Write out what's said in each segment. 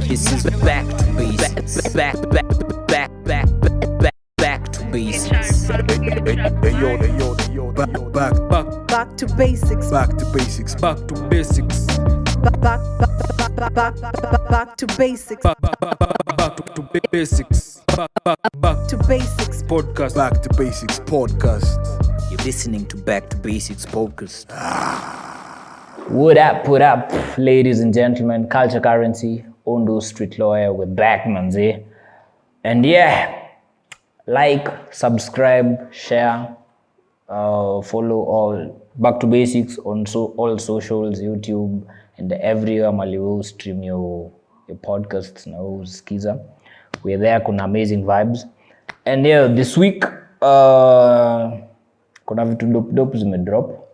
This is back to basics. Back to basics. Back to basics. Back to basics. Back to basics. Back to basics. Back to basics. Back to basics Podcast. Back to basics podcast. You're listening to Back to Basics podcast. What up, ladies and gentlemen? Culture Currency, Ondo Street Lawyer, we're back, manze. And yeah, like, subscribe, share, follow all Back to Basics on all socials, YouTube, and everywhere maliwo stream your podcasts na usikiza. We're there, kuna amazing vibes. And yeah, this week, kuna vitu dope zimedrop.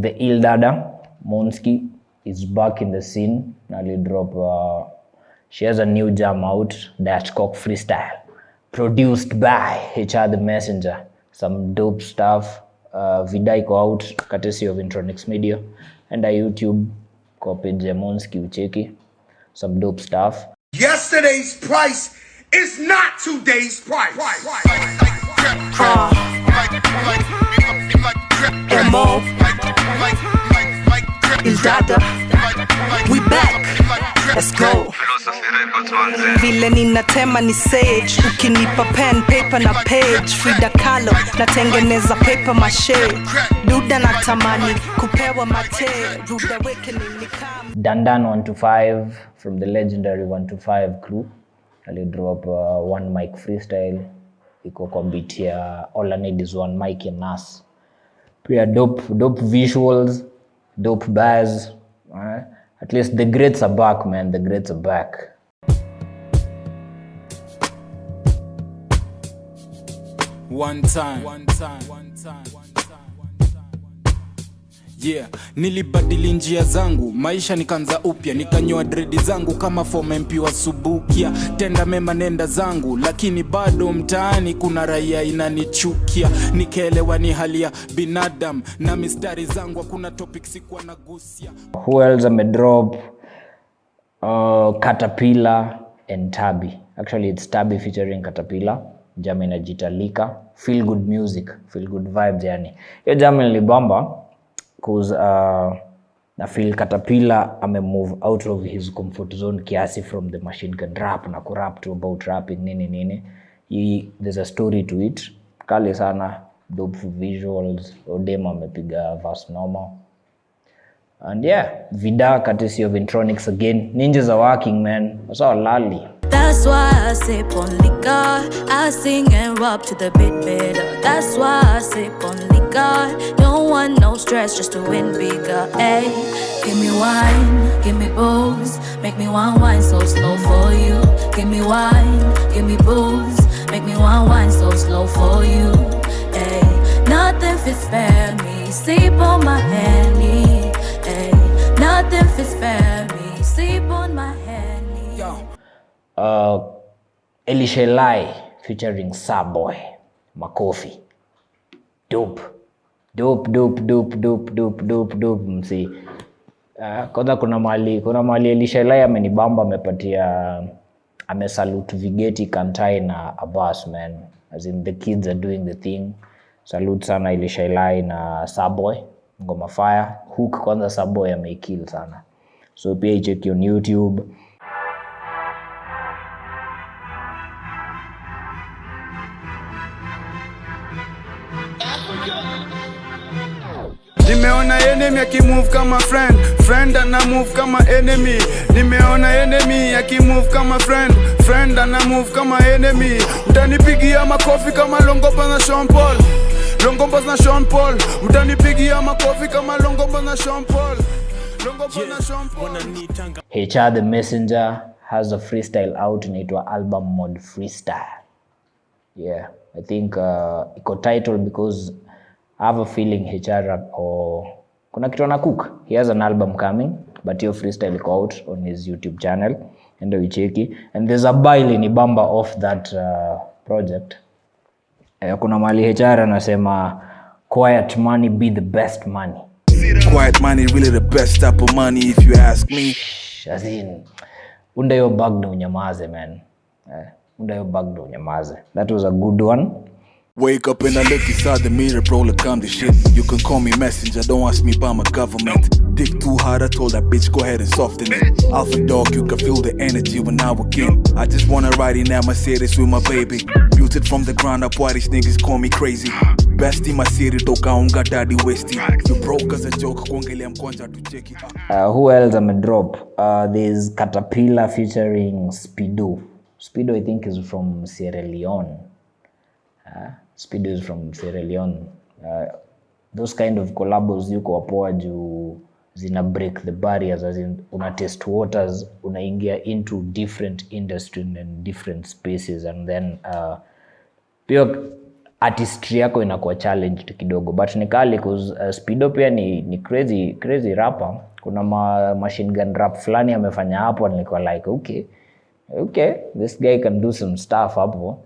The Il Dada Monski is back in the scene. Nali drop. She has a new jam out, Dash Cock Freestyle, produced by HR the Messenger. Some dope stuff. Vida iko out, courtesy of Intronix Media, and a YouTube copy Monski ucheki. Some dope stuff. Yesterday's price is not today's price. MO Il Dada, we back, let's go. Vile ninatema ni sage, ukinipa pen, paper na page. Frida Kahlo, natengeneza paper mache. Duda natamani, kupewa mate. Rude awakening ni kama Dandan 125 from the legendary 125 crew. Ali drop one mic freestyle. Iko kwa beat ya All I Need Is One Mic and Nas. Pia dope visuals, dope bars. At least the greats are back, man. The greats are back. One time. Yeah, nilibadili njia zangu, maisha nikanza upya, nikanyoa dredi zangu kama form MP wa Subukia. Tenda mema nenda zangu, lakini bado mtaani kuna raia inanichukia. Nikaelewa ni hali ya binadamu na mistari zangu, hakuna topic sikuwa nagusia. Who else amedrop? Caterpillar and Tabi. Actually it's Tabi featuring Caterpillar. Jam inajitalika. Feel good music, feel good vibes yani. Hiyo jam nilibamba cause na feel Caterpillar move out of his comfort zone kiasi from the machine gun rap na kurap to about rapping nini. There's a story to it. Kali sana, dope visuals. Odema amepiga verse normal. And yeah, Vida courtesy of Intronix again. Ninjas are working, man. That's all lali. That's why I sip on liquor. I sing and rap to the beat better. That's why I sip on liquor. Don't want no stress, just to win bigger. Ay, give me wine, give me booze. Make me wine so slow for you. Give me wine, give me booze. Make me wine so slow for you. Ay, nothing fit spare me. Sleep on my handy. Ay, nothing fit spare me. Sleep on my handy. Elisha Lai featuring Saboy Makofi. Dope msi. Kwanza kuna mali Elisha Lai amenibamba, amepatia amesalute Vigeti Kantai na Abbas, man. As in the kids are doing the thing. Salute sana Elisha Lai na Saboy. Ngoma fire. Hook kwanza Saboy amekill sana. So pia check on YouTube. Nimeona enemy akimove kama friend ana move kama enemy. Nimeona enemy akimove kama friend ana move kama enemy. Mtanipigia makofi kama Longomba na Sean Paul. Mtanipigia makofi kama Longomba na Sean Paul. HR the Messenger has a freestyle out inaitwa Album Mode Freestyle. Yeah, I think iko title because I have a feeling HR or kuna kitu ana cook. He has an album coming, but your freestyle iko out on his YouTube channel. Endo icheki. And there's a baile ni bamba off that project. Kuna mali HR anasema quiet money be the best money. Quiet money really the best type of money if you ask me. bitch. As in, unda yo bag na unyamaze, man. Unda yo bag na unyamaze. That was a good one. Wake up and I look inside the mirror, bro, look, I'm the shit. You can call me messenger, don't ask me about my government. Dick too hard, I told that bitch, go ahead and soften it. Alpha dog, you can feel the energy when I walk in. I just wanna ride in that Mercedes with my baby. Built it from the ground up, why these niggas call me crazy. Best in my city, toka unga daddy wasty. You broke as a joke, kuongelea mkwanja to check it. Who else I'm a drop? There's Caterpillar featuring Speedo. Speedo, I think, is from Sierra Leone. Speedo is from Sierra Leone. Those kind of collabos yuko wapoa juu zina break the barriers, as in una test waters, unaingia into different industry and different spaces, and then pia artistry yako inakuwa challenged kidogo, but ni kali cause Speedo pia ni crazy rapper. Kuna machine gun rap fulani amefanya hapo, nilikuwa like okay, this guy can do some stuff hapo.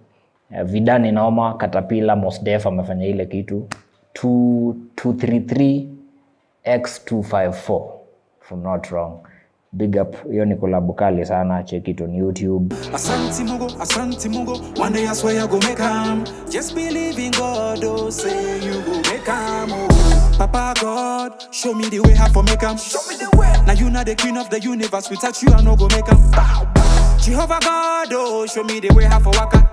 Vidani inaoma. Caterpillar Mos Def amefanya ile kitu 233x254 if I'm not wrong. Big up, hiyo ni collab kali sana. Check it on YouTube. Asante Mungu, one day I swear you go make 'em. Just believe in God, oh, say you go make 'em. Oh. Papa God, show me the way how to make 'em. Show me the way. Now you not the queen of the universe, without you I no go make 'em. Jehovah God, oh, show me the way how to waka.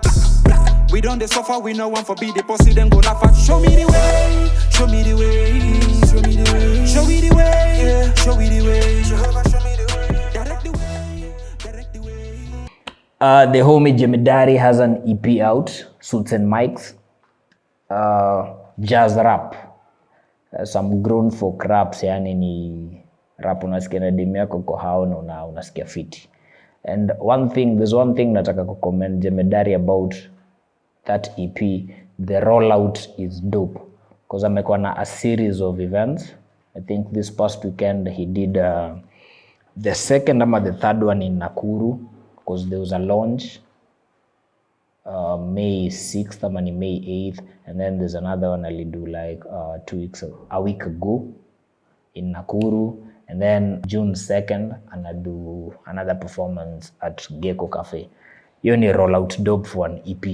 We don't dey suffer, we no want for be the pussy, then go laugh at. Show me the way, show me the way, show me the way, show me the way, yeah. Show me the way, Jehovah, show me the way, direct the way, direct the way. The homie Jemedari has an EP out, Suits and Mics, jazz rap, some grown folk raps, yani ni rap unasikia na demu yako kwa hao na unasikia fiti. And there's one thing nataka kucomment Jemedari about that EP. The rollout is dope because amekuwa na a series of events. I think this past weekend he did the second or the third one in Nakuru because there was a launch May 6th or May 8th, and then there's another one I'll do like a week ago in Nakuru, and then June 2nd and I do another performance at Gecko Cafe. You only roll out dope for an EP.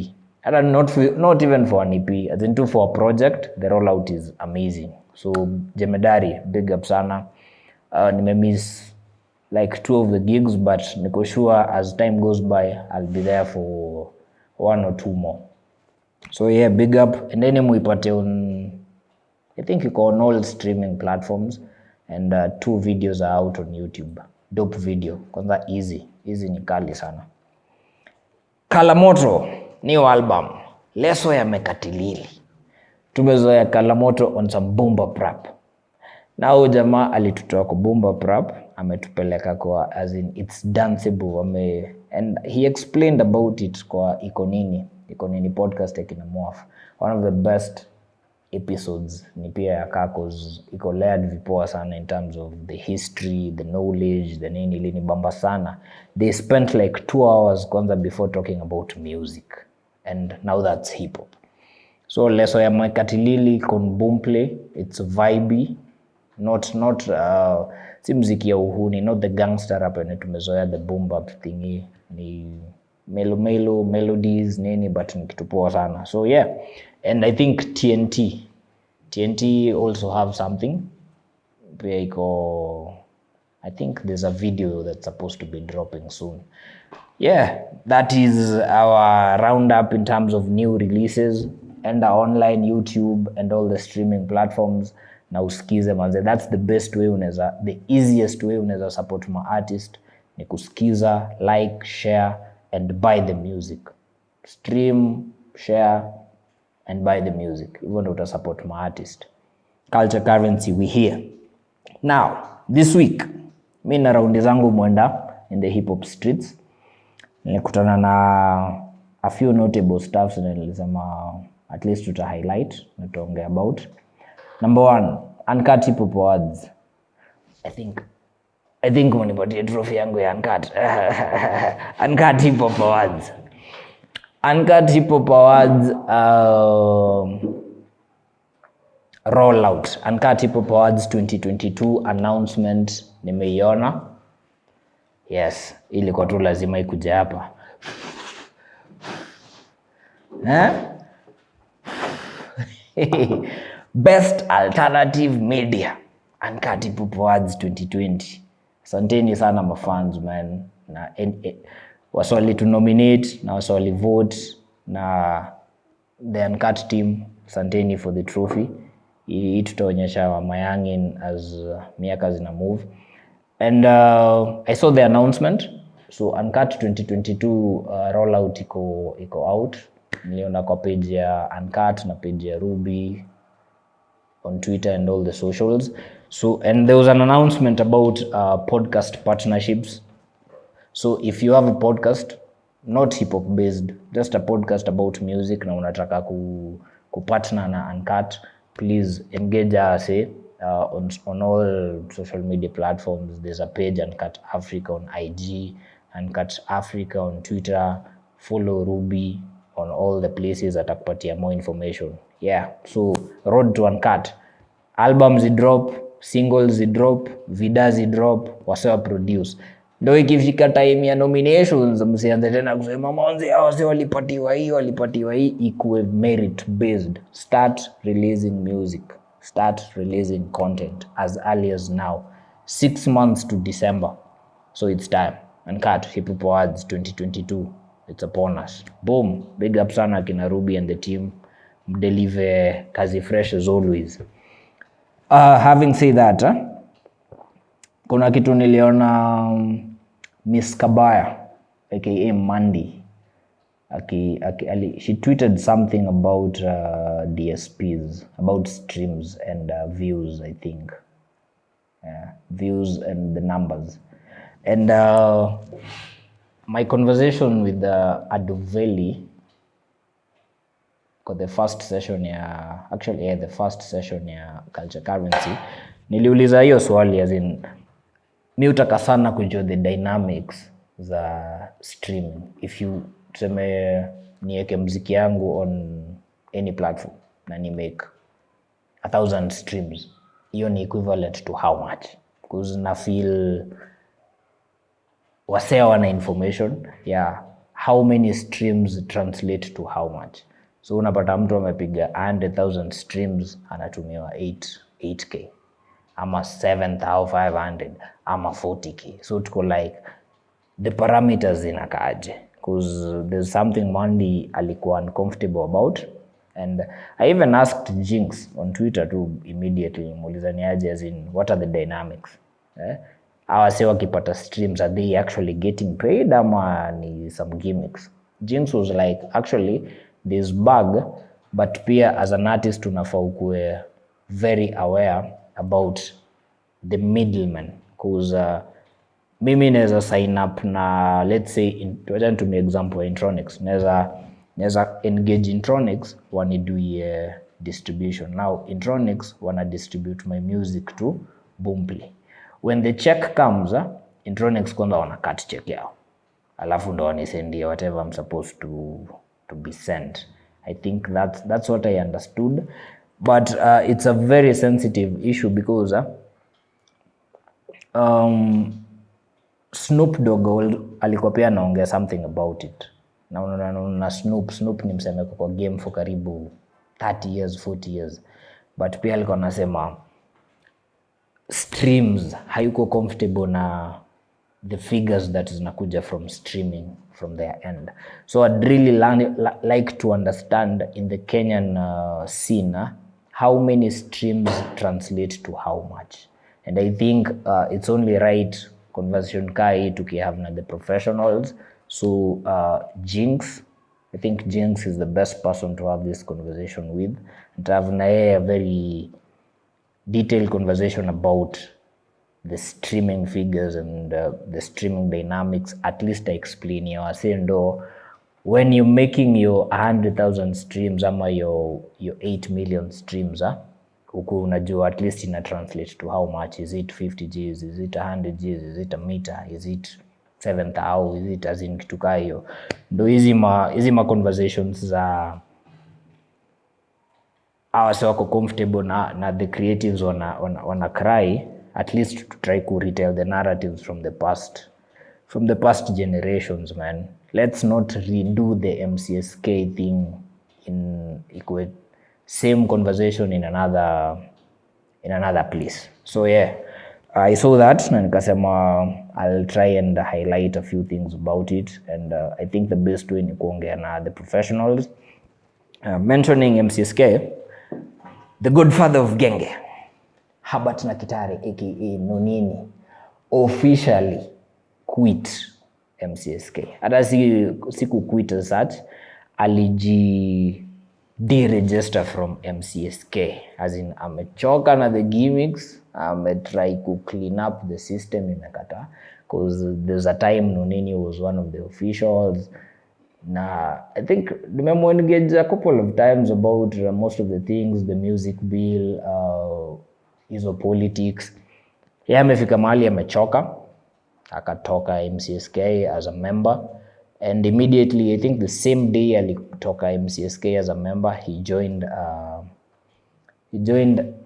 And not even for an EP, as in for a project, the rollout is amazing. So Jemedari, big up sana. Nime miss like 2 of the gigs, but niko sure as time goes by, I'll be there for 1 or 2 more. So yeah, big up. And then muipate on, I think you go on all streaming platforms, and 2 videos are out on YouTube. Dope video. Kwanza easy ni kali sana. Kalamoto new album, Leso ya Mekatilili. Tumezoea Kalamoto on some boomba prap. Now jamaa alitutoa kwa boomba prap, ametupeleka kwa as in it's danceable. And he explained about it kwa Ikonini podcast yakina Mwaf. One of the best episodes ni pia ya Kakos. Iko layered vipoa sana in terms of the history, the knowledge, the nini ili ni bamba sana. They spent like 2 hours kwanza before talking about music. And now that's hip hop. So Leso ya Mekatilili con boomplay, it's vibey, not si mziki ya uhuni, not the gangster rap ene tumezoea the boom bap thingy, ni melo melodies nini, but ni kitu poa sana. So yeah, and I think TNT also have something. Pia iko, I think there's a video that's supposed to be dropping soon. Yeah, that is our roundup in terms of new releases, and our online YouTube and all the streaming platforms. Na usikize manze, that's the best way the easiest way unaweza support my artist ni kusikiza, like, share and buy the music. Stream, share and buy the music. Hivyo ndio uta support my artist. Culture currency, we here. Now, this week mimi na raundi zangu mwenda in the hip hop streets. Nilikutana na a few notable stuffs na nilisema at least tuta highlight na tuongea about. Number 1, Unkut HipHop Awards. I think mnipatie trophy yangu ya Unkut. Unkut HipHop Awards. Unkut HipHop Awards rollout. Unkut HipHop Awards 2022 announcement nimeiona. Yes, ilikuwa tu lazima ikuje hapa. Best Alternative Media Unkut HipHop Awards 2020. Asanteni sana mafans man. Na waswali to nominate na waswali vote na the Unkut team. Asanteni for the trophy. Hii tutaonyesha wa mayangin as miaka zina move. And I saw the announcement. So Unkut 2022 rollout iko out. Niliona kwa page ya Unkut na page ya Ruby on Twitter and all the socials. So, and there was an announcement about podcast partnerships. So if you have a podcast, not hip hop based, just a podcast about music na unataka kupartner na Unkut, please engage us on all social media platforms. There's a page Unkut Africa on IG, Unkut Africa on Twitter. Follow Ruby on all the places atakupatia more information. Yeah, so road to Unkut. Albums drop, singles drop, vidas drop, wasewa produce. Ndio ikifika time ya nominations msianze tena kusema manzi hao si walipatiwa hii, ikuwe merit based. Start releasing music, start releasing content as early as now. 6 months to December. So it's time. Unkut HipHop Awards 2022. It's upon us. Boom. Big up sana kina Ruby and the team. Deliver kazi fresh as always. Having said that, kuna kitu niliona Miss Kabaya aka Mandy she tweeted something about DSPs, about streams and views, I think. Views and the numbers. And my conversation with Aduveli for the first session ya Culture Currency, niliuliza hiyo swali as in mi utaka sana kujua the dynamics za streaming. If you tuseme niweke muziki yangu on any platform na ni make 1,000 streams, hiyo ni equivalent to how much? Because na feel wasea wana information how many streams translate to how much. So unapata mtu amepiga 100,000 streams anatumiwa 8k ama 7,500 ama 40k. So tuko like the parameters zinakaaje, because there's something Mandy alikuwa uncomfortable about. And I even asked Jinx on Twitter too immediately, muuliza ni aje, as in what are the dynamics? Hawa si wakipata streams, are they actually getting paid ama ni some gimmicks? Jinx was like, actually this bug, but pia as an artist unafaa ukue very aware about the middleman, because mimi naweza sign up na let's say to me example Intronics, naweza engage Intronics waniduie distribution. Now Intronics wana distribute my music to Boomplay. When the check comes, Intronics kwanza wana cut check yao, alafu ndo wanisendia whatever I'm supposed to be sent. I think that's what I understood, but it's a very sensitive issue because Snoop Dogg alikuwa pia anaongea something about it. Na Snoop ni mseme kwa game for karibu 30 years 40 years, but pia alikuwa anasema streams hayuko comfortable na the figures that zinakuja from streaming from their end. So I'd really like to understand in the Kenyan scene how many streams translate to how much. And I think it's only right conversation kai tukihave na the professionals. So Jinx, I think Jinx is the best person to have this conversation with, and to have na a very detailed conversation about the streaming figures and the streaming dynamics. At least I explain you. I say no, when you're making your 100,000 streams ama your 8 million streams, huku unajua at least ina translate to how much. Is it 50 Gs? Is it 100 Gs? Is it a meter? Is it 7,000? Is it as in kitu kaa hiyo? Ndo hizi ma conversations za awase wako comfortable na the creatives wana cry, at least to try to retell the narratives from the past from the past generations, man. Let's not redo the MCSK thing in equate same conversation in another place. So yeah, I saw that na nikasema I'll try and highlight a few things about it, and I think the best way ni kuongea na the professionals. Mentioning MCSK, the godfather of genge, Habat Nakitare aka Nonini, officially quit MCSK. Hata siku quit as such, aliji deregister from MCSK, as in amechoka na the gimmicks, try to clean up the system imekata, because there's a time Nonini was one of the officials. Na I think engage a couple of times about most of the things, the music bill, hizo politics. Yeye amefika mahali amechoka, akatoka MCSK as a member, and immediately I think the same day alitoka MCSK as a member, he joined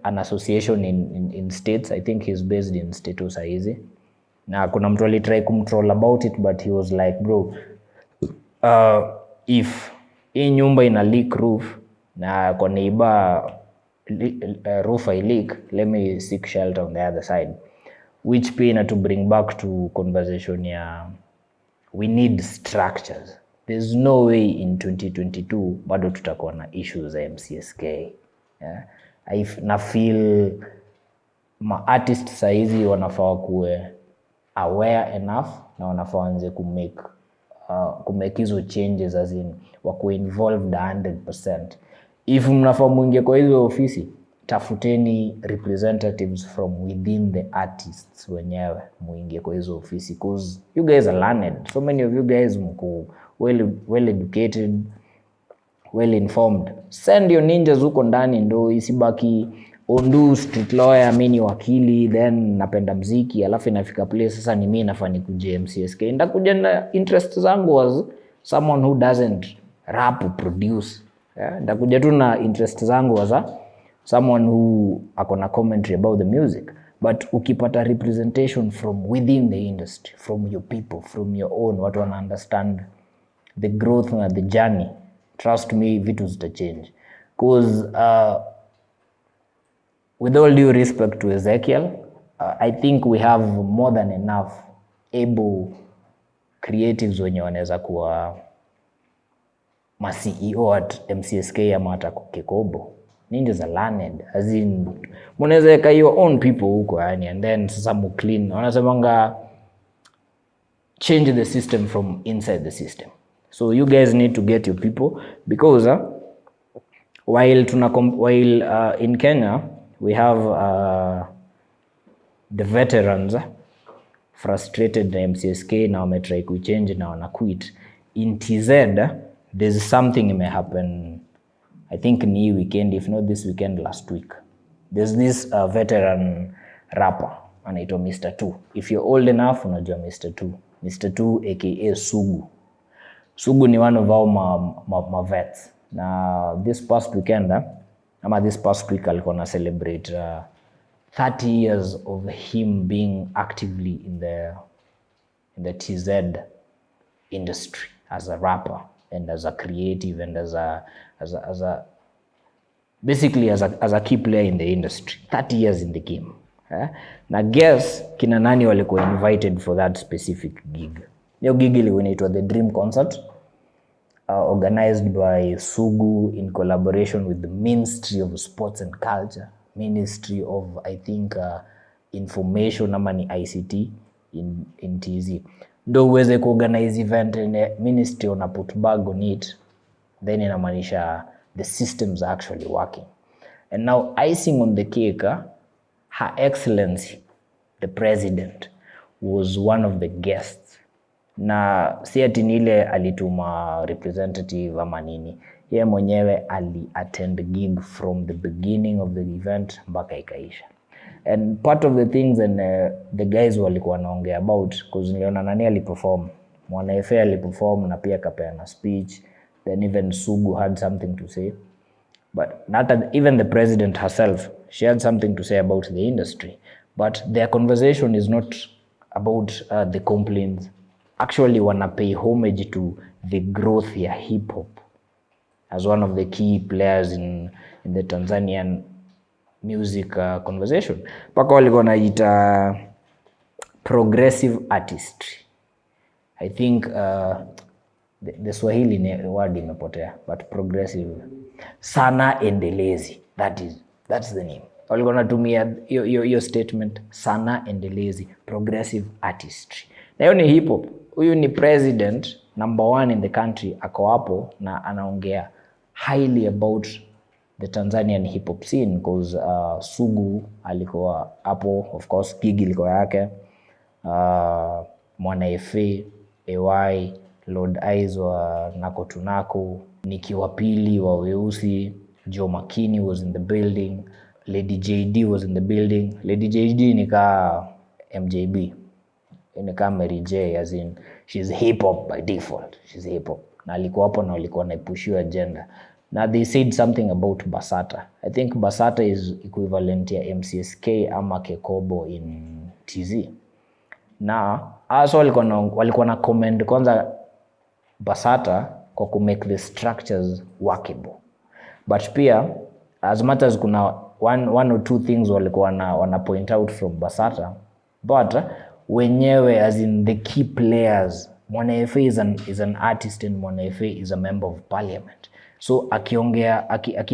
an association in States. I think he's based in State saizi. Na kuna mtu alitry kumtroll about it, but he was like, bro, if hii nyumba ina leak roof na kwa neighbor roof I leak, let me seek shelter on the other side, which pay to bring back to conversation ya we need structures. There's no way in 2022 bado tutakuwa na issues za MCSK. Yeah? Na feel ma artists saizi wanafaa kuwe aware enough na wanafaa wanze kumake hizo changes, as in wako involved 100%. If mnafaa muingie kwa hizo ofisi, tafuteni representatives from within the artists wenyewe muingie kwa hizo ofisi, because you guys are learned. So many of you guys mko well educated, well informed. Send your ninjas huko ndani, ndo isibaki ondu street lawyer, mimi wakili, then napenda mziki, alafu inafika place sasa ni mimi nafani kuje MCSK. Ndakuja na interest zangu was someone who doesn't rap or produce. Yeah? Ndakuja tu na interest zangu was someone who akona commentary about the music. But ukipata representation from within the industry, from your people, from your own, watu wana understand the growth and the journey, trust me, vitu zita change. Because with all due respect to Ezekiel, I think we have more than enough able creatives wenye wanaweza kuwa ma CEO at MCSK ama hata Kekobo. Ninjas are learned, as in mnaweza weka your own people huko yani, and then sasa mu clean. Wanasemanga change the system from inside the system. So you guys need to get your people, because while in Kenya we have the veterans frustrated na MCSK na wametry kuchange na wana quit. In TZ there's something may happen, I think ni weekend, if not this weekend, last week. There's this veteran rapper anaitwa MR.2. If you're old enough unajua MR.2. MR.2 aka SUGU. SUGU ni one of our ma vets. Na this past weekend this past week alikuwa na celebrate 30 years of him being actively in the TZ industry as a rapper and as a creative and as a basically as a key player in the industry. 30 years in the game. Na guess kina nani walikuwa invited for that specific gig. Hiyo gig ilikuwa inaitwa The Dream Concert, organized by SUGU in collaboration with the Ministry of Sports and Culture, Ministry of I think Information ama ni ICT in TZ. Ndo uweze kuorganize event in ministry on a put bag on it, then inamaanisha the systems are actually working. And now icing on the cake, Her Excellency the President was one of the guests. Na si ati nile alituma representative ama nini, yeye mwenyewe attend gig from the beginning of the event mpaka ikaisha. And part of the things and the guys walikuwa wanaongea about, because niliona nani aliperform, Mwana FA aliperform na pia kapeana speech, then even SUGU had something to say, but not even the president herself, she had something to say about the industry. But their conversation is not about the complaints actually wana pay homage to the growth ya hip hop as one of the key players in the Tanzanian music conversation. Paka walikuwa wanaita progressive artistry. I think the Swahili word imepotea, but progressive sana endelezi, that's the name. Walikuwa wanatumia your statement sana endelezi, progressive artistry. Na hiyo ni hip hop. Huyu ni president number 1 in the country, ako hapo na anaongea highly about the Tanzanian hip hop scene because Sugu alikuwa hapo, of course Gigi ilikuwa yake, Mwana FA, AY, Lord Eyes wa Nako Tunako, Niki wa Pili wa Weusi, Joe Makini was in the building, Lady JD was in the building. Lady JD nika MJB, nika Mary J, as in she's hip hop by default, she's hip hop. Na alikuwa hapo na walikuwa naipushiwa agenda. Now they said something about Basata. I think Basata is equivalent ya MCSK ama Kekobo in TZ. Na also walikuwa na comment kwanza Basata kwa ku make the structures workable. But pia as much as kuna one or two things walikuwa wana point out from Basata, but wenyewe as in the key players, Mwana FA is an artist and Mwana FA is a member of parliament. So akiongea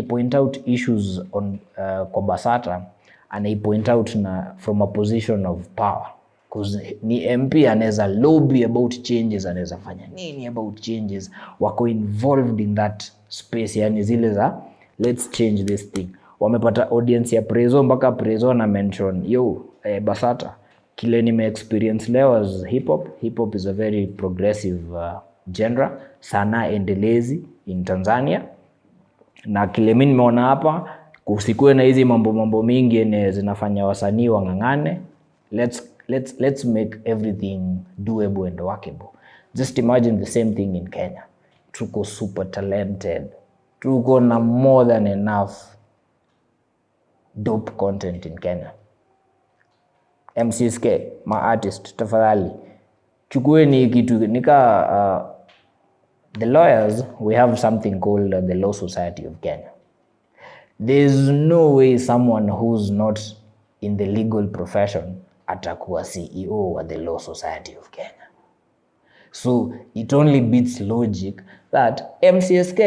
point out issues on kwa Basata, and point out na from a position of power, because ni MP anaweza lobby about changes, anaweza fanya nini about changes, wako involved in that space, yani zile za let's change this thing. Wamepata audience ya Prezo, mpaka Prezo na mention Basata, kile nime experience leo as hip hop is a very progressive genre, sana endelezi in Tanzania. Na kile mimi nimeona hapa, kusikue na hizi mambo mingi ene zinafanya wasanii wangangane. Let's make everything doable and workable. Just imagine the same thing in Kenya. Tuko super talented, tuko na more than enough dope content in Kenya. MCSK, my artist, tafadhali chukueni kitu nika the lawyers, we have something called the Law Society of Kenya. There's no way someone who's not in the legal profession atakuwa CEO wa the Law Society of Kenya. So it only beats logic that MCSK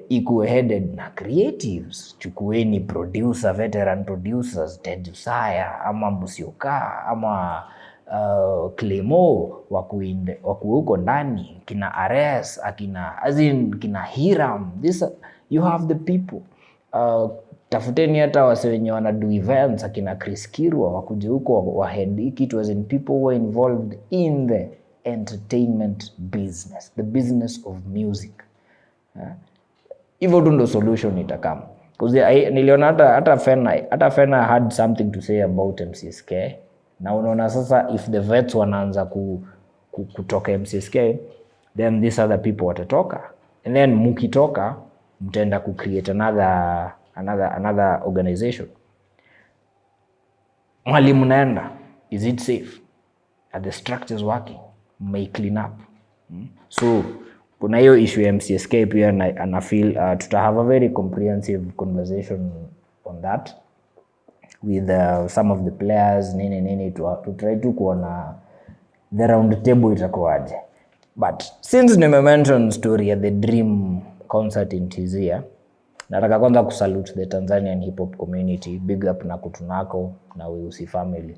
ikuwe headed na creatives. Chukueni producer, veteran producers, Ted Usaya, ama Musioka, ama Clemo, waku huko ndani, kina Ares, kina Hiram. You have the people. Tafuteni hata wase wenye wana do events, akina Chris Kirwa, wakuje huko wa head kitu, as in people who are involved in the entertainment business, the business of music. Hivyo ndo solution itakama. Because niliona hata Fena had something to say about MCSK. Na unaona sasa, if the vets wanaanza kutoka MCSK, then these other people watatoka. And then mukitoka, mtaenda create another organization. Mwalimu naenda, is it safe? Are the structures working? May clean up. So kuna hiyo issue ya MCSK pia, na feel tuta have a very comprehensive conversation on that with some of the players nini to try to kuona the round table itakuwaje. But since nime mention story ya the Dream concert in TZ, nataka kwanza kusalute the Tanzanian hip hop community. Big up na Kutunako na Weusi family.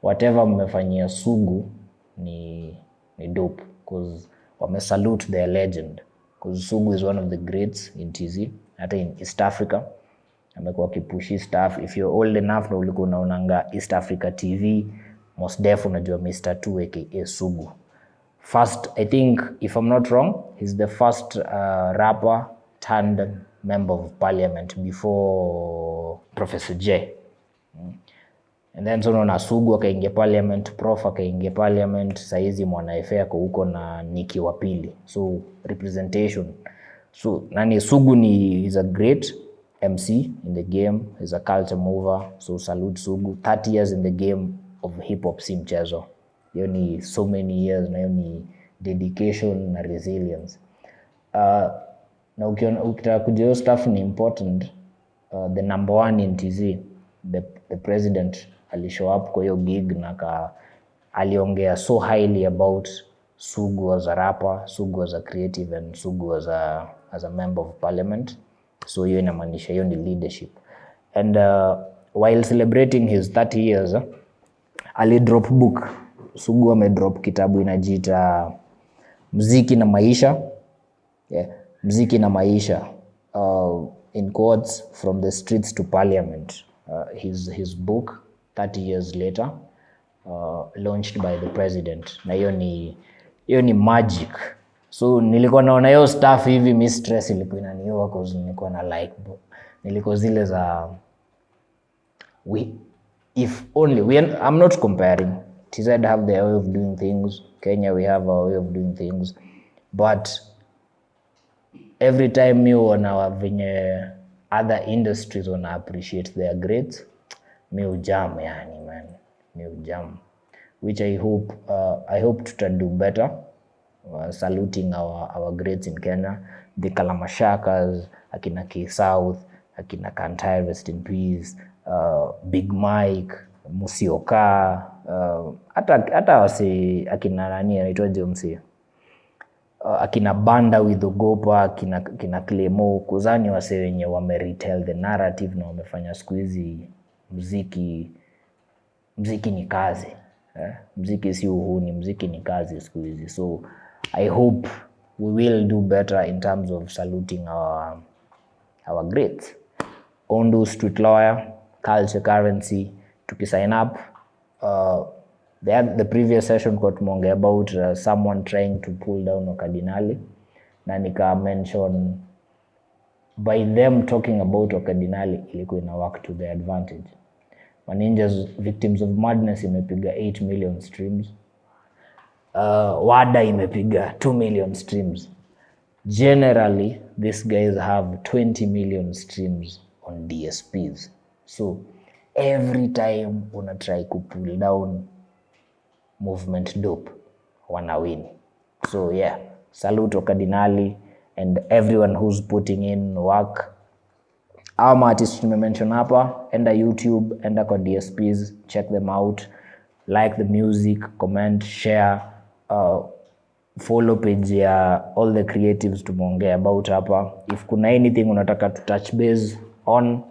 Whatever mmefanyia Sugu ni dope, because wamesalute their legend, because Sugu is one of the greats in TZ, hata in East Africa. Amekuwa kipushi stuff. If you're old enough na ulikuwa unaonanga East Africa TV, most def unajua MR.2 aka Sugu. First, I think, if I'm not wrong, he's the first rapper turned member of parliament before Professor J. And then so unaona Sugu akaingia parliament, Prof akaingia parliament, saizi Mwana FA ako huko na Niki wa Pili. So representation. So nani Sugu is a great MC in the game, is a culture mover. So salute Sugu. 30 years in the game of hip hop si mchezo. Hiyo ni so many years, na hiyo dedication na resilience. Na ukitaka kujua hiyo stuff ni important, the number one in TZ, the president alishow up kwa hiyo gig na aliongea so highly about Sugu as a rapper, Sugu as a creative, and Sugu as a member of parliament. So hiyo inamaanisha hiyo ni leadership. And while celebrating his 30 years, alidrop book. Sugu amedrop kitabu inajiita Muziki na Maisha. Yeah, Muziki na Maisha. In quotes, from the streets to parliament. His book 30 years later, launched by the president. Na hiyo ni magic. So nilikuwa naona hiyo stuff hivi, mi stress ilikuwa inaniua cause nilikuwa na like book. Nilikuwa zile za I'm not comparing. TZ have their way of doing things. Kenya, we have our way of doing things. But every time you wana venye other industries wana appreciate their greats, mi ujam yani man. Mi ujam. Which I hope to do better. Saluting our greats in Kenya. The Kalamashakas, akina K South, akina Kantai, rest in peace. Big Mike, Musioka, hata wasi akina nani anaitwaje msi, akina Banda with Ogopa, akina Clemo, kuzani wase wenye wameretell the narrative na wamefanya siku hizi muziki ni kazi. Muziki si uhuni, muziki ni kazi siku hizi. So I hope we will do better in terms of saluting our greats. Ondo Street Lawyer, Culture Currency, tukisign up. The previous session got monge about someone trying to pull down Okadinali. Na nika mention by them talking about Okadinali ilikuwa ina work to their advantage. Maninjas Victims of Madness imepiga 8 million streams. Wada imepiga 2 million streams. Generally, these guys have 20 million streams on DSPs. So every time una try to pull down Movement Dope, wana win. So yeah, salute Okadinali and everyone who's putting in work. Our artists tumemention hapa, enda YouTube, enda kwa DSPs, check them out, like the music, comment, share, follow page ya all the creatives tumeongea about hapa. If kuna anything unataka to touch base on,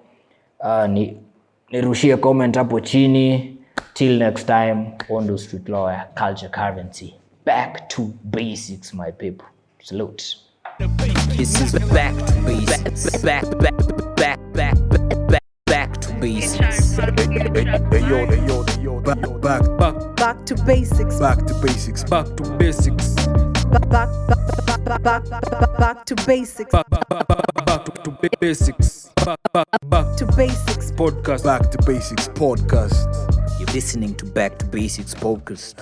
nirushie comment hapo chini. Till next time, Ondo Street Lawyer, Culture Currency. Back to basics, my people. Salute. This is back to basics. Back to basics. Back to basics. Back to basics. Back to basics. Back to basics. Back to basics. Back To basics. podcast. Back to basics podcast. You're listening to Back to Basics podcast.